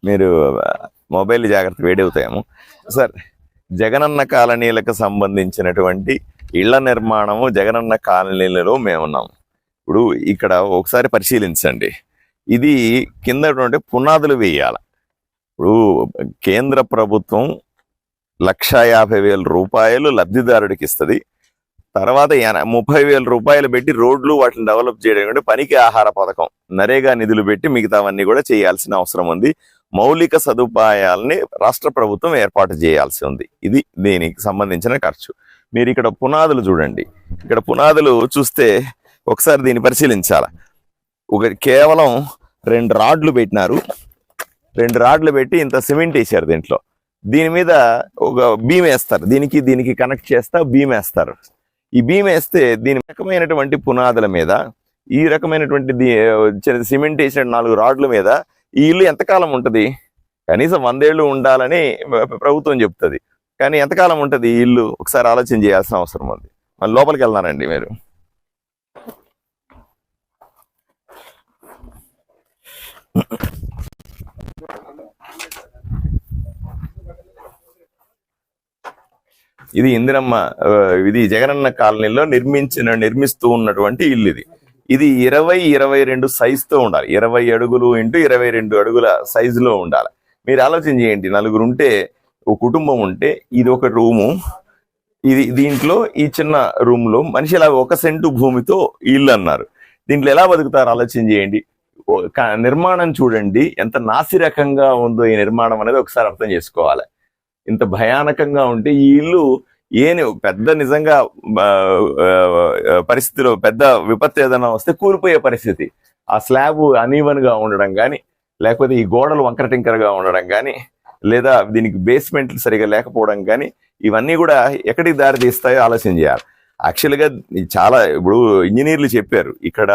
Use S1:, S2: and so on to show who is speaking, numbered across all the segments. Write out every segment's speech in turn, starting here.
S1: మీరు మొబైల్ జాగ్రత్త వేడవుతాయేమో. సార్, జగనన్న కాలనీలకు సంబంధించినటువంటి ఇళ్ల నిర్మాణము జగనన్న కాలనీలలో మేమున్నాము. ఇప్పుడు ఇక్కడ ఒకసారి పరిశీలించండి. ఇది కింద పునాదులు వేయాలి. ఇప్పుడు కేంద్ర ప్రభుత్వం 1,50,000 రూపాయలు లబ్ధిదారుడికి ఇస్తుంది. తర్వాత 30,000 రూపాయలు పెట్టి రోడ్లు వాటిని డెవలప్ చేయడం పనికి ఆహార పథకం, నరేగా నిధులు పెట్టి మిగతావన్నీ కూడా చేయాల్సిన అవసరం ఉంది. మౌలిక సదుపాయాలని రాష్ట్ర ప్రభుత్వం ఏర్పాటు చేయాల్సి ఉంది. ఇది దీనికి సంబంధించిన ఖర్చు. మీరు ఇక్కడ పునాదులు చూడండి. ఇక్కడ పునాదులు చూస్తే ఒకసారి దీన్ని పరిశీలించాలి. కేవలం 2 రాడ్లు పెట్టినారు. 2 రాడ్లు పెట్టి ఇంత సిమెంట్ వేసారు. దీంట్లో దీని మీద ఒక బీమ్ వేస్తారు. దీనికి కనెక్ట్ చేస్తా బీమ్ వేస్తారు. ఈ బీమ్ వేస్తే దీని రకమైనటువంటి పునాదుల మీద ఈ రకమైనటువంటి సిమెంట్ వేసిన 4 రాడ్ల మీద ఈ ఇల్లు ఎంతకాలం ఉంటుంది? కనీసం 100 ఏళ్ళు ఉండాలని ప్రభుత్వం చెప్తుంది. కానీ ఎంతకాలం ఉంటుంది ఈ ఇల్లు? ఒకసారి ఆలోచన చేయాల్సిన అవసరం ఉంది. మళ్ళీ లోపలికి వెళ్తున్నారండి మీరు. ఇది ఇందిరమ్మ, ఇది జగనన్న కాలనీలో నిర్మిస్తూ ఉన్నటువంటి ఇల్లు. ఇది 20-22 సైజుతో ఉండాలి. 20 అడుగులు × 22 అడుగుల సైజులో ఉండాలి. మీరు ఆలోచన చేయండి, 4 ఉంటే, ఒక కుటుంబం ఉంటే, ఇది ఒక రూము, దీంట్లో ఈ చిన్న రూమ్ లో మనిషి ఇలా 1 సెంటు భూమితో ఇల్లు అన్నారు. దీంట్లో ఎలా బతుకుతారు ఆలోచన చేయండి. నిర్మాణం చూడండి ఎంత నాసిరకంగా ఉందో ఈ నిర్మాణం అనేది ఒకసారి అర్థం చేసుకోవాలి. ఇంత భయానకంగా ఉంటే ఈ ఇల్లు పెద్ద నిజంగా పరిస్థితిలో పెద్ద విపత్తు ఏదైనా వస్తే కూలిపోయే పరిస్థితి. ఆ స్లాబ్ అనీవన్ గా ఉండడం కానీ, లేకపోతే ఈ గోడలు వంకరటింకరగా ఉండడం కానీ, లేదా దీనికి బేస్మెంట్లు సరిగా లేకపోవడం కానీ, ఇవన్నీ కూడా ఎక్కడికి దారి తీస్తాయో ఆలోచన చేయాలి. యాక్చువల్గా చాలా ఇప్పుడు ఇంజనీర్లు చెప్పారు, ఇక్కడ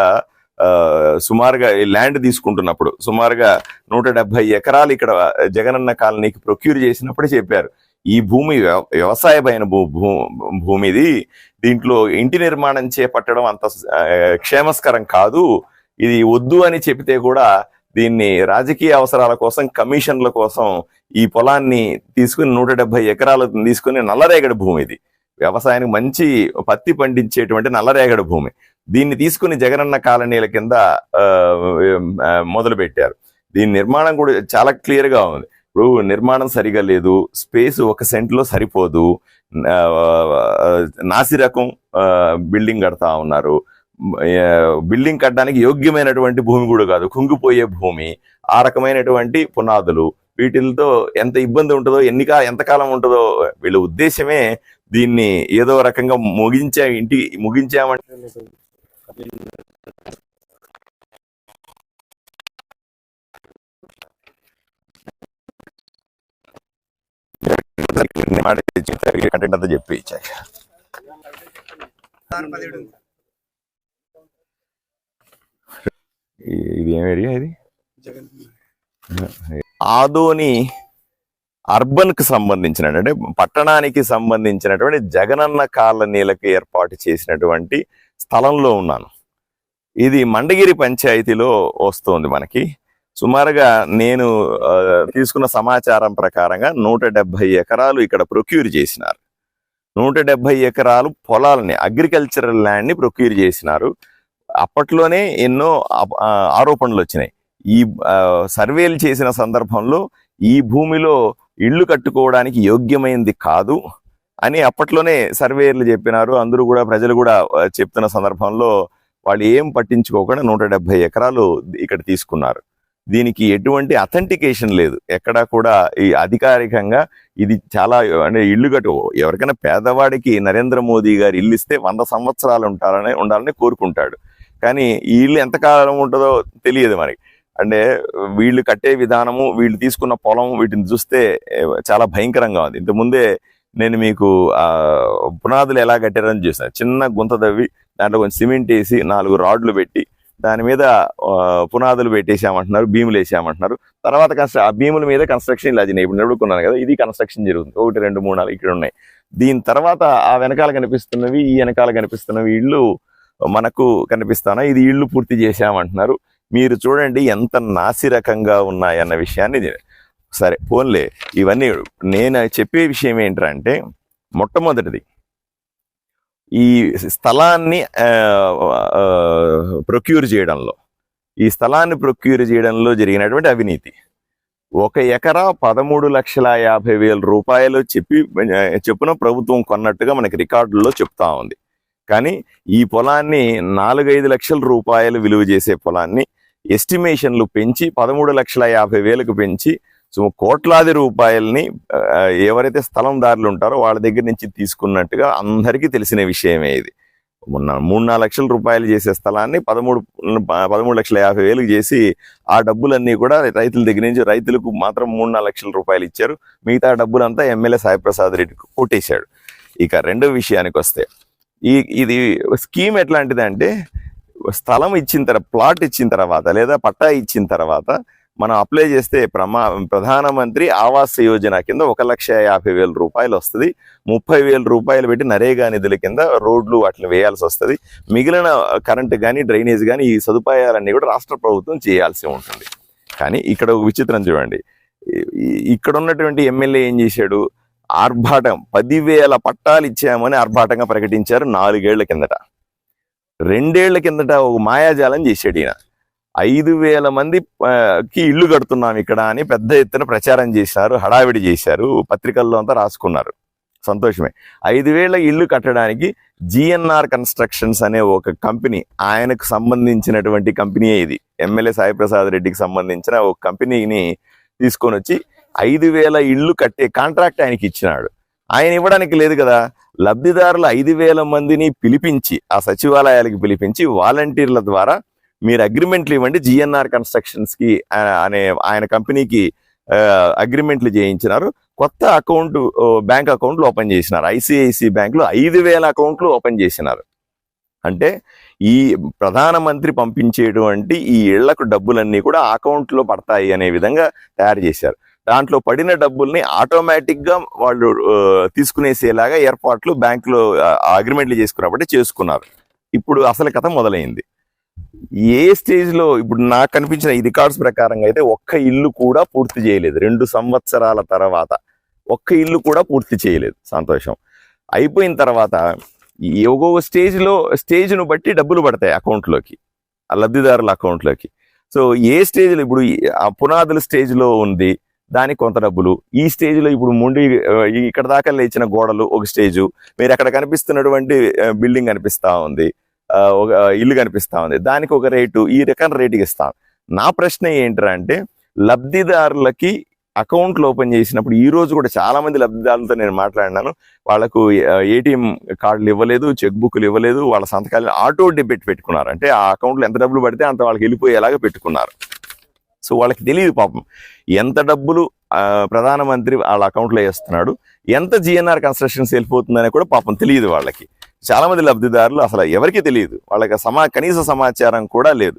S1: సుమారుగా ల్యాండ్ తీసుకుంటున్నప్పుడు సుమారుగా 170 ఎకరాలు ఇక్కడ జగనన్న కాలనీకి ప్రొక్యూర్ చేసినప్పుడు చెప్పారు, ఈ భూమి వ్యవసాయమైన భూమిది, దీంట్లో ఇంటి నిర్మాణం చేపట్టడం అంత క్షేమస్కరం కాదు, ఇది వద్దు అని చెబితే కూడా దీన్ని రాజకీయ అవసరాల కోసం, కమిషన్ల కోసం ఈ పొలాన్ని తీసుకుని 170 ఎకరాలు తీసుకుని నల్లరేగడి భూమి, ఇది వ్యవసాయానికి మంచి పత్తి పండించేటువంటి నల్లరేగడి భూమి, దీన్ని తీసుకుని జగనన్న కాలనీల కింద మొదలు పెట్టారు. దీని నిర్మాణం కూడా చాలా క్లియర్ గా ఉంది. ఇప్పుడు నిర్మాణం సరిగా లేదు, స్పేస్ 1 సెంట్లో సరిపోదు, నాసిరకం బిల్డింగ్ కడతా ఉన్నారు. బిల్డింగ్ కట్టడానికి యోగ్యమైనటువంటి భూమి కూడా కాదు, కుంగిపోయే భూమి, ఆ రకమైనటువంటి పునాదులు, వీటితో ఎంత ఇబ్బంది ఉంటుందో, ఎంతకాలం ఉంటుందో, వీళ్ళ ఉద్దేశమే దీన్ని ఏదో రకంగా ముగించామంటే కంటెంట్ అంతా చెప్పి ఇచ్చాక ఇది ఏం ఏరియా? ఇది ఆదోని అర్బన్ కి సంబంధించిన, అంటే పట్టణానికి సంబంధించినటువంటి జగనన్న కాలనీలకు ఏర్పాటు చేసినటువంటి స్థలంలో ఉన్నాను. ఇది మండగిరి పంచాయతీలో వస్తుంది. మనకి సుమారుగా నేను తీసుకున్న సమాచారం ప్రకారంగా 170 ఎకరాలు ఇక్కడ ప్రొక్యూర్ చేసినారు. 170 ఎకరాలు పొలాలని, అగ్రికల్చరల్ ల్యాండ్ ని ప్రొక్యూర్ చేసినారు. అప్పట్లోనే ఎన్నో ఆరోపణలు వచ్చినాయి. ఈ సర్వేలు చేసిన సందర్భంలో ఈ భూమిలో ఇళ్లు కట్టుకోవడానికి యోగ్యమైంది కాదు అని అప్పట్లోనే సర్వేలు చెప్పినారు. అందరూ కూడా, ప్రజలు కూడా చెప్తున్న సందర్భంలో వాళ్ళు ఏం పట్టించుకోకుండా 170 ఎకరాలు ఇక్కడ తీసుకున్నారు. దీనికి ఎటువంటి అథెంటికేషన్ లేదు ఎక్కడా కూడా. ఈ అధికారికంగా ఇది చాలా, అంటే ఇల్లు ఎవరికైనా పేదవాడికి నరేంద్ర మోదీ గారు ఇల్లు ఇస్తే 100 సంవత్సరాలు ఉండాలని కోరుకుంటాడు. కానీ ఈ ఇల్లు ఎంతకాలం ఉంటుందో తెలియదు మనకి. అంటే వీళ్ళు కట్టే విధానము, వీళ్ళు తీసుకున్న పొలం, వీటిని చూస్తే చాలా భయంకరంగా ఉంది. ఇంతకుముందే నేను మీకు పునాదులు ఎలా కట్టారని చూసాను. చిన్న గుంత తవ్వి దాంట్లో కొంచెం సిమెంట్ వేసి 4 రాడ్లు పెట్టి దాని మీద పునాదులు పెట్టేసామంటున్నారు, భీములు వేసామంటున్నారు. తర్వాత ఆ భీముల మీద కన్స్ట్రక్షన్ ఇలా ఇప్పుడు నిలబడుకున్నాను కదా, ఇది కన్స్ట్రక్షన్ జరుగుతుంది. 1, 2, 3, 4 ఇక్కడ ఉన్నాయి. దీని తర్వాత ఆ వెనకాల కనిపిస్తున్నవి, ఈ వెనకాల కనిపిస్తున్నవి ఇళ్ళు మనకు కనిపిస్తానా, ఇది ఇళ్ళు పూర్తి చేసామంటున్నారు. మీరు చూడండి ఎంత నాసిరకంగా ఉన్నాయన్న విషయాన్ని. సరే పోన్లే, ఇవన్నీ నేను చెప్పే విషయం ఏంటంటే, మొట్టమొదటిది ఈ స్థలాన్ని ప్రొక్యూర్ చేయడంలో, ఈ స్థలాన్ని ప్రొక్యూర్ చేయడంలో జరిగినటువంటి అవినీతి. 1 ఎకరా 13,50,000 రూపాయలు చెప్పున ప్రభుత్వం కొన్నట్టుగా మనకి రికార్డుల్లో చెప్తా ఉంది. కానీ ఈ పొలాన్ని 4-5 లక్షల రూపాయలు విలువ చేసే పొలాన్ని ఎస్టిమేషన్లు పెంచి 13,50,000కు పెంచి కోట్లాది రూపాయలని ఎవరైతే స్థలందారులు ఉంటారో వాళ్ళ దగ్గర నుంచి తీసుకున్నట్టుగా అందరికీ తెలిసిన విషయమే. ఇది 3-4 లక్షల రూపాయలు చేసే స్థలాన్ని 13,50,000 చేసి ఆ డబ్బులన్నీ కూడా రైతుల దగ్గర నుంచి, రైతులకు మాత్రం 3-4 లక్షల రూపాయలు ఇచ్చారు. మిగతా డబ్బులంతా ఎమ్మెల్యే సాయిప్రసాద్ రెడ్డికి కొట్టేశాడు. ఇక రెండో విషయానికి వస్తే, ఇది స్కీమ్ ఎట్లాంటిదంటే, స్థలం ఇచ్చిన తర్వాత, ప్లాట్ ఇచ్చిన తర్వాత లేదా పట్టా ఇచ్చిన తర్వాత మనం అప్లై చేస్తే ప్రధానమంత్రి ఆవాస్ యోజన కింద 1,50,000 రూపాయలు వస్తుంది. 30,000 రూపాయలు పెట్టి నరేగా నిధుల కింద రోడ్లు వాటిని వేయాల్సి వస్తుంది. మిగిలిన కరెంటు కానీ డ్రైనేజ్ కానీ ఈ సదుపాయాలన్నీ కూడా రాష్ట్ర ప్రభుత్వం చేయాల్సి ఉంటుంది. కానీ ఇక్కడ ఒక విచిత్రం చూడండి, ఇక్కడ ఉన్నటువంటి ఎమ్మెల్యే ఏం చేశాడు, ఆర్భాటం 10,000 పట్టాలు ఇచ్చామని ఆర్భాటంగా ప్రకటించారు 4 ఏళ్ల కిందట. 2 ఏళ్ల కిందట ఒక మాయాజాలం చేశాడు ఈయన. 5,000 మందికి ఇల్లు కడుతున్నాం ఇక్కడ అని పెద్ద ఎత్తున ప్రచారం చేశారు, హడావిడి చేశారు, పత్రికల్లో అంతా రాసుకున్నారు. సంతోషమే. 5,000 ఇల్లు కట్టడానికి జిఎన్ఆర్ కన్స్ట్రక్షన్స్ అనే ఒక కంపెనీ, ఆయనకు సంబంధించినటువంటి కంపెనీయే ఇది, ఎమ్మెల్యే సాయిప్రసాద్ రెడ్డికి సంబంధించిన ఒక కంపెనీని తీసుకొని వచ్చి 5,000 ఇల్లు కట్టే కాంట్రాక్ట్ ఆయనకి ఇచ్చినాడు. ఆయన ఇవ్వడానికి లేదు కదా, లబ్ధిదారులు 5,000 మందిని పిలిపించి, ఆ సచివాలయాలకు పిలిపించి వాలంటీర్ల ద్వారా మీరు అగ్రిమెంట్లు ఇవ్వండి జిఎన్ఆర్ కన్స్ట్రక్షన్స్ కి అనే ఆయన కంపెనీకి అగ్రిమెంట్లు చేయించినారు. కొత్త అకౌంట్, బ్యాంక్ అకౌంట్లు ఓపెన్ చేసినారు. ఐసిఐసి బ్యాంకులో 5,000 అకౌంట్లు ఓపెన్ చేసినారు. అంటే ఈ ప్రధానమంత్రి పంపించేటువంటి ఈ ఇళ్లకు డబ్బులన్నీ కూడా అకౌంట్లో పడతాయి అనే విధంగా తయారు చేశారు. దాంట్లో పడిన డబ్బుల్ని ఆటోమేటిక్ గా వాళ్ళు తీసుకునేసేలాగా ఏర్పాట్లు బ్యాంకులో అగ్రిమెంట్లు చేసుకున్నప్పుడు చేసుకున్నారు. ఇప్పుడు అసలు కథ మొదలైంది. ఏ స్టేజ్ లో, ఇప్పుడు నాకు కనిపించిన ఈ రికార్డ్స్ ప్రకారంగా అయితే ఒక్క ఇల్లు కూడా పూర్తి చేయలేదు. 2 సంవత్సరాల తర్వాత ఒక్క ఇల్లు కూడా పూర్తి చేయలేదు. సంతోషం. అయిపోయిన తర్వాత ఒక్కొక్క స్టేజ్ను బట్టి డబ్బులు పడతాయి అకౌంట్లోకి, ఆ లబ్ధిదారుల అకౌంట్లోకి. సో ఏ స్టేజ్లో, ఇప్పుడు ఆ పునాదుల స్టేజ్లో ఉంది, దానికి కొంత డబ్బులు. ఈ స్టేజ్లో ఇప్పుడు ఇక్కడ దాకా లేచిన గోడలు ఒక స్టేజు, మీరు అక్కడ కనిపిస్తున్నటువంటి బిల్డింగ్ కనిపిస్తా ఉంది, ఒక ఇల్లు కనిపిస్తా ఉంది, దానికి ఒక రేటు, ఈ రకం రేటుకి ఇస్తాం. నా ప్రశ్న ఏంటంటే, లబ్ధిదారులకి అకౌంట్లు ఓపెన్ చేసినప్పుడు, ఈ రోజు కూడా చాలా మంది లబ్ధిదారులతో నేను మాట్లాడినాను, వాళ్ళకు ఏటీఎం కార్డులు ఇవ్వలేదు, చెక్ బుక్లు ఇవ్వలేదు, వాళ్ళ సంతకాలు ఆటో డెబిట్ పెట్టుకున్నారు. అంటే ఆ అకౌంట్లో ఎంత డబ్బులు పడితే అంత వాళ్ళకి వెళ్ళిపోయేలాగా పెట్టుకున్నారు. సో వాళ్ళకి తెలియదు పాపం ఎంత డబ్బులు ప్రధానమంత్రి వాళ్ళ అకౌంట్లో వేస్తున్నాడు, ఎంత జిఎన్ఆర్ కన్స్ట్రక్షన్స్ వెళ్ళిపోతుందని కూడా పాపం తెలియదు వాళ్ళకి. చాలా మంది లబ్ధిదారులు అసలు ఎవరికీ తెలియదు, వాళ్ళకి కనీస సమాచారం కూడా లేదు.